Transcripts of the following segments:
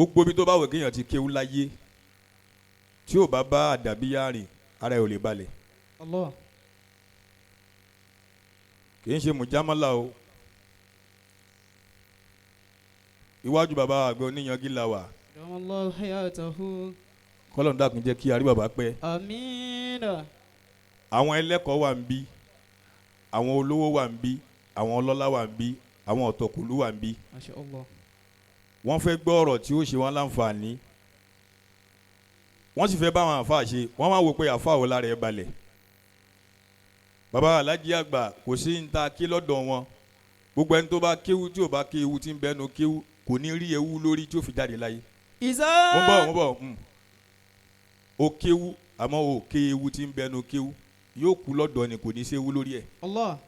gbogbo bí tó bá wò kéèyàn ti kéwú láyé tí ò bá bá àdàbíyá rìn ara ẹ̀ ò lè balẹ̀. Allah. kì í ṣe mùjámálà o iwájú bàbá àgbẹ̀ oníyanjú la wà. Damallahu hayatahu. kọ́lọ̀ ń dàkún jẹ́ kí arí bàbá pẹ́. Amina. àwọn ẹlẹ́kọ̀ọ́ wà ń bí àwọn olówó wà ń bí àwọn ọlọ́lá wà ń bí àwọn ọ̀tọ̀kùlú wà ń bí. Masha Allah. wọ́n fẹ́ gbọ́ ọ̀rọ̀ tí ó ṣe wọ́n láǹfààní wọ́n sì fẹ́ bá àwọn àfáà ṣe wọ́n máa wò pé àfáà wò lára ẹ̀ balẹ̀. bàbá alájí àgbà kò sí ń ta kí lọ́dọ̀ wọn gbogbo ẹni tó bá kéwú tí ò bá kéwú tí ń bẹnu kéwú kò ní rí ewu lórí tí ó fi jáde láyé. mo bọ̀ o kéwú àmọ́ o ké ewu tí ń bẹnu kéwú yóò kú lọ́dọ̀ ni kò ní ṣe ewu lórí ẹ̀. Allah.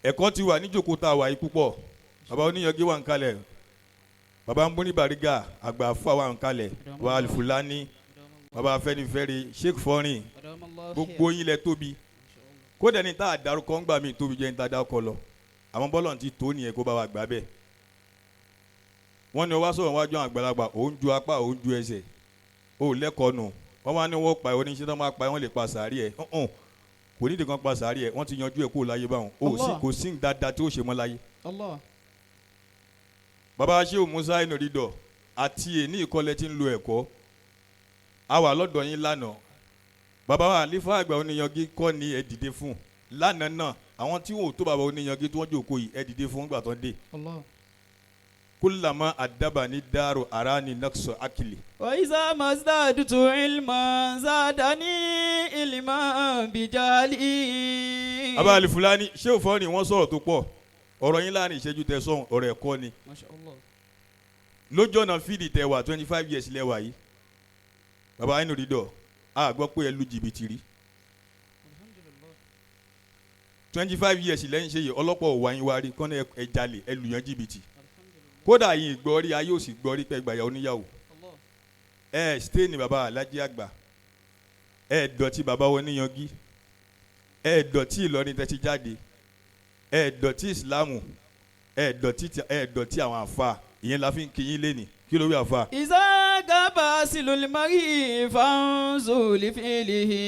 ẹ̀kọ́ ti wà níjókòó tá a wà yìí púpọ̀ bàbá oníyanjú wà ń kalẹ̀ bàbá ń bóni bàrígà àgbà fún àwọn àǹkalẹ̀ bàbá alifulani bàbá afẹ́nifẹ́re sheikh fọ́rin gbogbo yín lẹ tóbi kódà ní tá a dárúkọ ń gbà mí tóbi jẹ́ ní tá a dárúkọ lọ àwọn bọ́lọ̀ ti tó nìyẹn kó bá wa gbà bẹ́ẹ̀. wọ́n ní wá sọ̀rọ̀ wájú àwọn àgbàlagbà òun ju apá òun ju ẹsẹ̀ ó lẹ́kọ̀ọ́ nù wọ́n máa ní wọ́n pa oníṣẹ́ tó máa pa wọ́n lè pa sàárì ẹ̀ kò ní ìdìkan pa sàárì ẹ̀ wọ́n ti yanjú ẹ̀ kó láyé báwọn kò sí dáadáa tí ó ṣe mọ́ láyé. bàbá Sheikh Musa Ainu Ridoh àti èní ìkọlẹ̀ tí ń lo ẹ̀kọ́ a wà lọ́dọ̀ yín lánàá bàbá wa àlífà àgbà oníyanjú kọ́ ni ẹ dìde fún lánàá náà àwọn tí wọn ò tó bàbá oníyanjú tí wọ́n jòkó yìí ẹ dìde fún gbà tó dé. kullama adabani daru arani naqsu akili. wa iza mazdadtu ilman zadani ilman bijali. bàbá alifulani ṣé o fọ́ ni wọ́n sọ̀rọ̀ tó pọ̀ ọ̀rọ̀ yín láàrin ìṣẹ́jú tẹ sọ́hun ọ̀rọ̀ ẹ̀kọ́ ni. Masha Allah. lójó náà fídì tẹ wà 25 years lẹ́wà yìí bàbá Ainu Ridoh a gbọ́ pé ẹ lu jìbìtì rí 25 years lẹ́yìn ṣe yìí ọlọ́pàá òwò àyín wa rí kọ́nà ẹ jalè ẹ lùyàn jìbìtì kódà yìí gbọ́ rí ayé òsì gbọ́ rí pé gbàyà oníyàwó ẹ stay ní bàbá alájí àgbà ẹ dọ̀tí bàbá oníyanjú ẹ dọ̀tí Ìlọrin tẹ́ ti jáde ẹ dọ̀tí ìsìlámù ẹ dọ̀tí àwọn àfa ìyẹn la fi ń kí yín lé ní kí ló wí àfa. ìságàbà sílùlímárì fáńsùlì fìlìhì.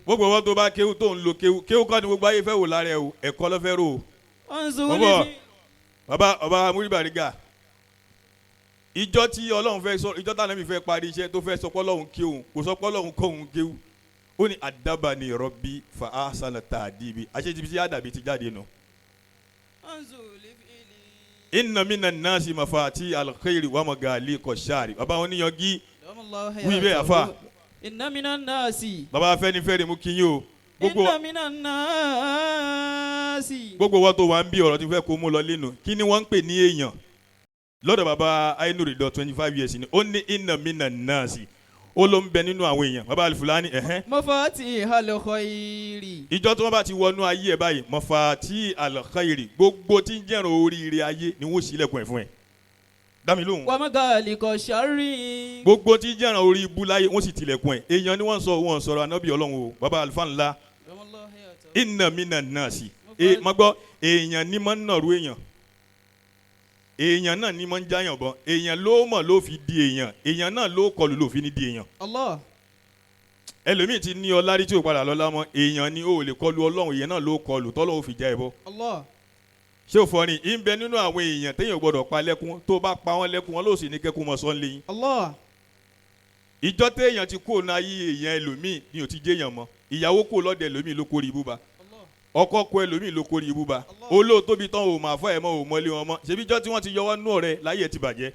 gbogbo wọn tó bá kéwú tó ń lo kéwú kọ́ ni gbogbo ayé fẹ́ wò lára ẹ o ẹ̀kọ́ ló fẹ́ rò o. fáńsùlì fìlìhì. bàbá múríbàrígà ìjọ tí Ọlọ́run fẹ́ sọ ìjọ táwọn ẹ̀mí fẹ́ parí iṣẹ́ tó fẹ́ sọ pé Ọlọ́run kéwù kò sọ pé Ọlọ́run kóhun kéwù ó ní adabani rabbi fa ahsana ta'dibi àṣejìbìtì àdàbí ti jáde nù. inna minan nasi mafati alkhairi wa maghaliqa shari bàbá wọn níyanjú wí bẹ́ẹ̀ àfa. inna minan nasi. bàbá Afẹ́nifẹ́re mú kí yín o. inna minan nasi. gbogbo wọn tó wà ń bí ọ̀rọ̀ tí fẹ́ kó mú lọ lẹ́nu kí ni wọ́n ń pè ní èèyàn lọ́dọ̀ bàbá Ainu Ridoh 25 years ni ó ní inna minan nasi ó ló ń bẹ nínú àwọn èèyàn bàbá alifulani mafati alkhairi. ìjọ tí wọ́n bá ti wọnú ayé ẹ̀ báyìí mafati alkhairi gbogbo tí ń jẹ́ràn oríire ayé ni wọ́n ṣílẹ̀kùn ẹ̀ fún ẹ̀ dámi lóhùn. wa maghaliqa sharri. gbogbo tí ń jẹ́ràn orí ibú láyé wọ́n sì tilẹ̀kùn ẹ̀ èèyàn ni wọ́n sọ̀rọ̀ anábì Ọlọ́run o bàbá alifanla inna minan nasi má gbọ́ èèyàn ní mọ́ ń nàrú èèyàn náà ní mọ́ ń jáyàn bọ́ èèyàn ló mọ̀ ló fi di èèyàn náà ló kọlù ló fi ní di èèyàn. Allah. ẹlòmíì ti ní ọlárí tí ò padà lọ́lá mọ́ èèyàn ni ó lè kọlu Ọlọ́run èèyàn náà ló kọlù tọ́lọ́run fi já ẹ bọ́. Allah. ṣé o fọ ni ń bẹ nínú àwọn èèyàn téèyàn gbọdọ̀ pa lẹ́kún tó bá pa wọ́n lẹ́kún wọn ló sì ní kẹ́kún mọ́ sọ́n lẹ́yìn. Allah. ìjọ téèyàn ti kó náà yí èèyàn ẹlòmíì ni ò ti jẹ́ èèyàn mọ́ ìyàwó kó lọ́dẹ ẹlòmíì ló kórìí ibùba ọkọ kọ ẹlòmíì ló kórìí ibùba olóòtóbi tán ò máa fọ ẹ mọ ò mọlé wọn mọ ṣebí jọ tí wọ́n ti yọ wọ́n nú ọ̀rẹ́ láyé ẹ ti bàjẹ́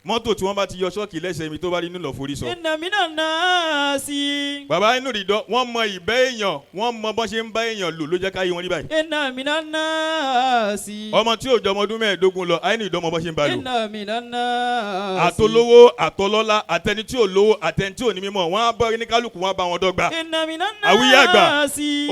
mọ́tò tí wọ́n bá ti yọ ṣọ́ọ̀kì lẹ́sẹ̀ mi tó bá rí nínú forí sọ. inna minan nasi. bàbá Ainu Ridoh wọ́n mọ ìbẹ́ èèyàn wọ́n mọ bọ́n ṣe ń bá èèyàn lò ló jẹ́ káyé wọn rí báyìí. inna minan nasi. ọmọ tí ò jọ ọmọ ọdún mẹ́ẹ̀ẹ́dógún lọ Ainu Ridoh mọ bọ́n ṣe ń bá lò. inna minan nasi. àtolówó àtọlọ́lá àtẹni tí ò lówó àtẹni tí ò ní mímọ́ wọ́n á bọ́ ní kálukú wọn á bá wọn dọ́gba. inna minan nasi. àwíyé àgbà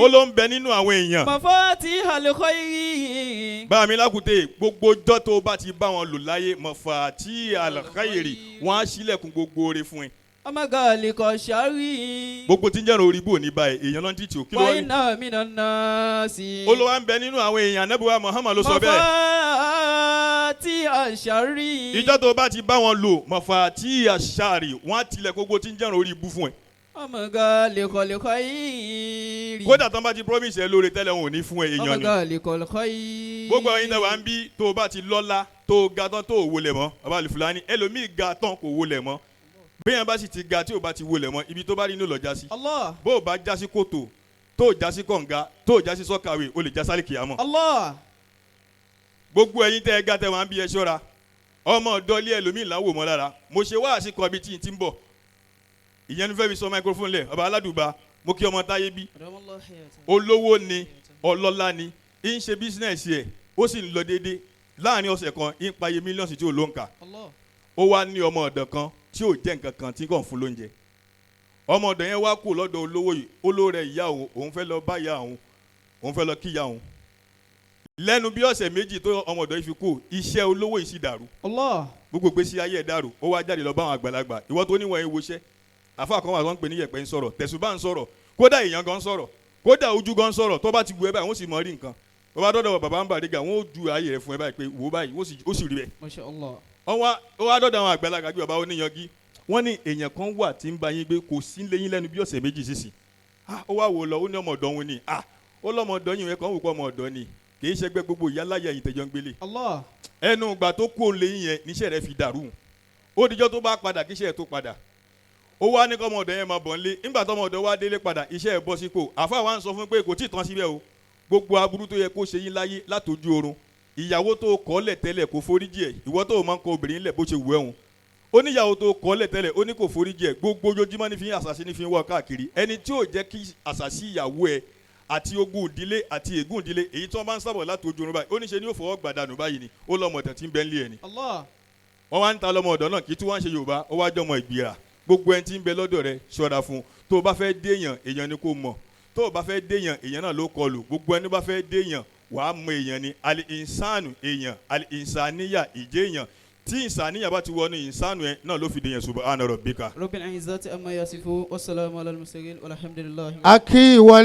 ó ló ń bẹ nínú àwọn èèyàn. mafati alkhairi. bá mi lákùté gbogbo ọjọ́ tó bá ti bá wọn lò láyé mafati alkhairi wọ́n á ṣílẹ̀kùn gbogbo oore fún ẹ. maghaliqa sharri. gbogbo tí ń jẹ́ràn orí bò ní báyìí èèyàn ló ń títì òkè lọ́wọ́. wa inna minan nasi. olùwà ń bẹ nínú àwọn èèyàn anábìwá Muhammad ló sọ bẹ́ẹ̀. mafati ashari. ìjọ tó bá ti bá wọn lò mafati ashari wọ́n á tilẹ̀ gbogbo tí ń jẹ́ràn orí ibú fún ẹ. Amagalikoliko yìí. kódà tó bá ti promise ẹ lóore tẹ́lẹ̀ wọn ò ní fún ẹ èèyàn ni. Amagalikoliko yìí. gbogbo ẹ̀yin náà wà ń bí tó o bá ti lọ́lá tó o ga tán tó o wọlé mọ́ bàbá Al-Fulani ẹlòmíì ga tán kò wọlé mọ́ bẹ́ẹ̀ bá sì ti ga tí o bá ti wọlé mọ́ ibi tó bá rí inú lọ jásí. Allah. bó o bá jásí kòtò tó o jásí kànga tó o jásí sọ́kàwé o lè jásálì kìámọ̀. Allah. gbogbo ẹ̀yin tẹ́ ẹ ga tẹ́ wà ń bí ẹ ṣọ́ra ọmọ ọ̀dọ́ ilé ẹlòmíì láwò mọ́ lára mo ṣe wá àṣìkò ibi tí n ti ń bọ̀ ìyẹn ní fẹ́ fi sọ microphone lẹ̀ ọba aládùúgbà mo kí ọmọ táyé bí olówó ni ọlọ́lá ni ń ṣe bísínẹ̀sì ẹ̀ ó sì ń lọ déédéé láàrin ọ̀sẹ̀ kan ń pa iye mílíọ̀nù tí ò ló ń kà ó wá ní ọmọ ọ̀dọ̀ kan tí ò jẹ́ nǹkan kan tí kò ń fún lóúnjẹ ọmọ ọ̀dọ̀ yẹn wá kú lọ́dọ̀ olówó yìí olóore ìyá òun fẹ́ lọ bá ìyá òun fẹ́ lọ kí ìyá òun lẹ́nu bí ọ̀sẹ̀ méjì tó ọmọ ọ̀dọ̀ yìí fi kú iṣẹ́ olówó yìí sì dàrú gbogbo gbèsè ayé ẹ̀ dàrú ó wá jáde lọ bá àwọn àgbàlagbà ìwọ tó níwọ̀n ewu iṣẹ́ àfa kan wà wọ́n ń pè ní yẹ̀pẹ̀ ń sọ̀rọ̀ tẹ̀sùbá ń sọ̀rọ̀ kódà èèyàn gan sọ̀rọ̀ kódà ojú gan sọ̀rọ̀ tó bá ti wù ẹ́ báyìí wọ́n sì mọ̀ rí nǹkan tó bá dọ́dọ̀ bàbá ń bàdégà wọ́n ó ju ayé rẹ̀ fún ẹ báyìí pé wò báyìí ó sì rí bẹ́ẹ̀. Masha Allah. ó wá dọ́dọ̀ àwọn àgbàlagbà bí bàbá oníyanjú wọ́n ní èèyàn kan wà tí ń bá yín gbé kò sí léyìn lẹ́nu bí ọ̀sẹ̀ méjì sísìn ó wá wò lọ ó ní ọmọ ọ̀dọ́ wọn ni ó lọ́mọ ọ̀dọ́ yìí kan wò pọ̀ ọmọ ọ̀dọ́ ni kì í ṣẹgbẹ́ gbogbo ìyáláyà yìí tẹ̀jọ́ ń gbélé. Allah. ẹnu ìgbà tó kú òun léyìn yẹn níṣẹ́ rẹ̀ fi dàrú ó dijọ́ tó bá padà kíṣẹ́ ẹ̀ tó padà ó wá ní kọ́mọ ọ̀dọ́ yẹn máa bọ̀ nílé nígbà tọ́mọ ọ̀dọ́ wá délé padà iṣẹ́ ẹ̀ bọ́ sípò àfa wa ń sọ fún pé kò tí ì tán síbẹ̀ o gbogbo aburú tó yẹ kó ṣe yín láyé látòjú oorun ìyàwó tó kọ́lẹ̀ tẹ́lẹ̀ kò foríjì ẹ̀ ìwọ tó máa ń kọ obìnrin lẹ̀ bó ṣe wù ẹ́ hùn ó níyàwó tó kọ́lẹ̀ tẹ́lẹ̀ ó ní kò foríjì ẹ̀ gbogbo ojoojúmọ́ ní fi àṣàṣì ní fi wọ́ káàkiri ẹni tí ò jẹ́ kí àṣàṣì ìyàwó ẹ̀ àti ogun ìdílé àti ègún ìdílé èyí tí wọ́n bá ń sábọ̀ látòjú oorun báyìí ó ní ṣe ni ó fọwọ́ gbàdánù báyìí ni ó lọ́mọ ọ̀dọ̀ tí ń bẹ ń lé ẹ̀ ni Allah. wọ́n wá ń ta lọ́mọ ọ̀dọ́ náà kí tí wọ́n ń ṣe Yorùbá ó wá jọmọ ìgbìrà gbogbo ẹni tí ń bẹ lọ́dọ̀ rẹ ṣọ́ra fún tó o bá fẹ́ déèyàn èèyàn ni kò mọ̀ tó o bá fẹ́ déèyàn èèyàn náà ló kọlù gbogbo ẹni bá fẹ́ déèyàn wàá mọ èèyàn ni al-insanu èèyàn al-insaniya ìjẹ́ èèyàn tí ìsàníyàn bá ti wọnú ìsánú ẹ náà ló fi déèyàn subhana rabbika. Rabbil izzati amma yasifun wassalamu ala al-mursalin walhamdulillah. akí ìwọlé.